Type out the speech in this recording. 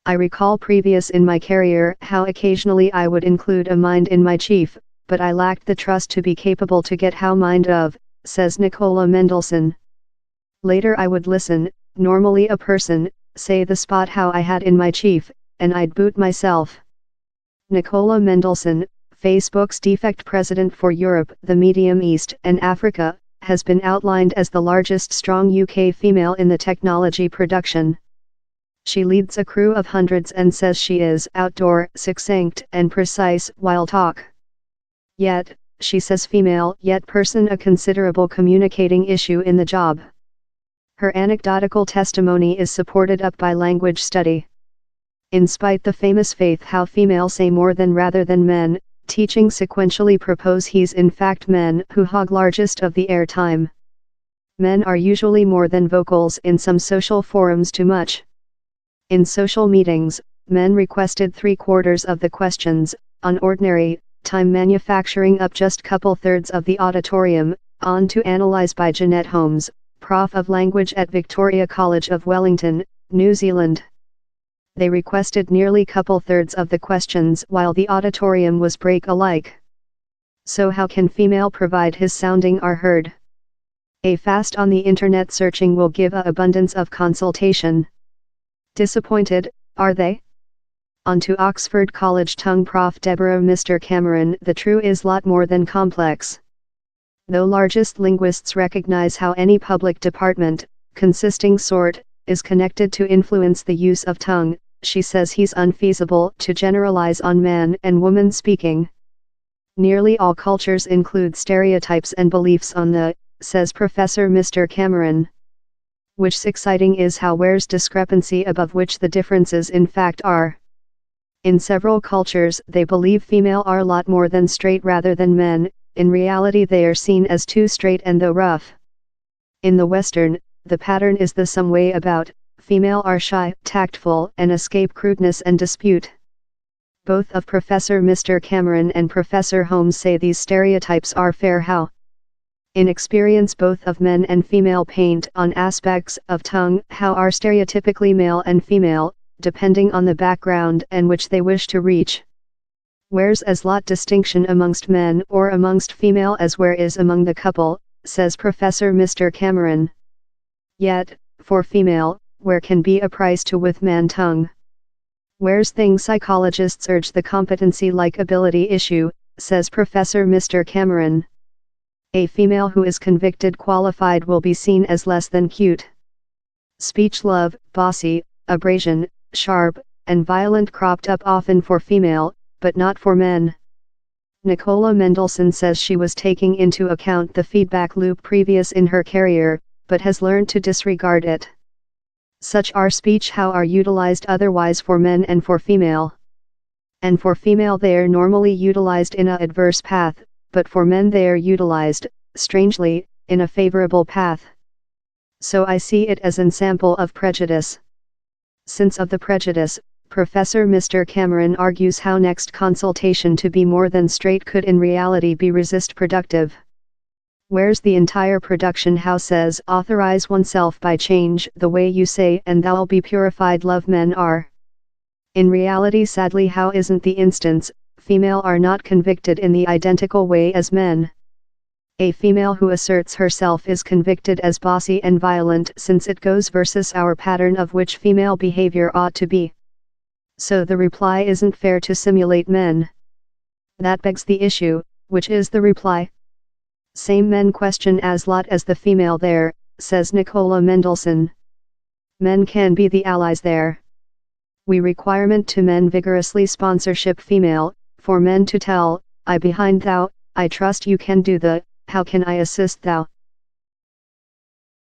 I recall previous in my career how occasionally I would include a mind in my chief, but I lacked the trust to be capable to get how mind of, says Nicola Mendelsohn. Later I would listen, normally a person, say the spot how I had in my chief, and I'd boot myself. Nicola Mendelsohn, Facebook's defect president for Europe, the Medium East and Africa, has been outlined as the largest strong UK female in the technology production. She leads a crew of hundreds and says she is outdoor, succinct and precise while talk. Yet, she says female yet person a considerable communicating issue in the job. Her anecdotal testimony is supported up by language study. In spite the famous faith how female say more than rather than men, teaching sequentially propose he's in fact men who hog largest of the airtime. Men are usually more than vocals in some social forums too much. In social meetings, men requested 3/4 of the questions, on ordinary time manufacturing up just couple thirds of the auditorium, on to analyze by Jeanette Holmes, Prof of Language at Victoria College of Wellington, New Zealand. They requested nearly couple thirds of the questions while the auditorium was break alike. So how can female provide his sounding are heard? A fast on the internet searching will give a abundance of consultation. Disappointed, are they? On to Oxford College tongue prof Deborah Mr. Cameron. The true is lot more than complex. Though largest linguists recognize how any public department, consisting sort, is connected to influence the use of tongue, she says he's unfeasible to generalize on man and woman speaking. Nearly all cultures include stereotypes and beliefs on the, says Professor Mr. Cameron. Which's exciting is how where's discrepancy above which the differences in fact are. In several cultures they believe female are lot more than straight rather than men, in reality they are seen as too straight and though rough. In the Western, the pattern is the some way about, female are shy, tactful and escape crudeness and dispute. Both of Professor Mr. Cameron and Professor Holmes say these stereotypes are fair how. In experience both of men and female paint on aspects of tongue how are stereotypically male and female, depending on the background and which they wish to reach. Where's as lot distinction amongst men or amongst female as where is among the couple, says Professor Mr. Cameron. Yet, for female, where can be a price to with man tongue. Where's things psychologists urge the competency like ability issue, says Professor Mr. Cameron. A female who is convicted qualified will be seen as less than cute. Speech love, bossy, abrasion, sharp, and violent cropped up often for female, but not for men. Nicola Mendelsohn says she was taking into account the feedback loop previous in her career, but has learned to disregard it. Such are speech how are utilized otherwise for men and for female. And for female they are normally utilized in a adverse path, but for men they are utilized, strangely, in a favorable path. So I see it as an sample of prejudice. Since of the prejudice, Professor Mr. Cameron argues how next consultation to be more than straight could in reality be resist productive. Where's the entire production how says authorize oneself by change the way you say and thou'll be purified love men are. In reality sadly how isn't the instance, female are not convicted in the identical way as men. A female who asserts herself is convicted as bossy and violent since it goes versus our pattern of which female behavior ought to be. So the reply isn't fair to simulate men. That begs the issue, which is the reply? Same men question as lot as the female there, says Nicola Mendelsohn. Men can be the allies there. We requirement to men vigorously sponsorship female, for men to tell, I behind thou, I trust you can do the, how can I assist thou?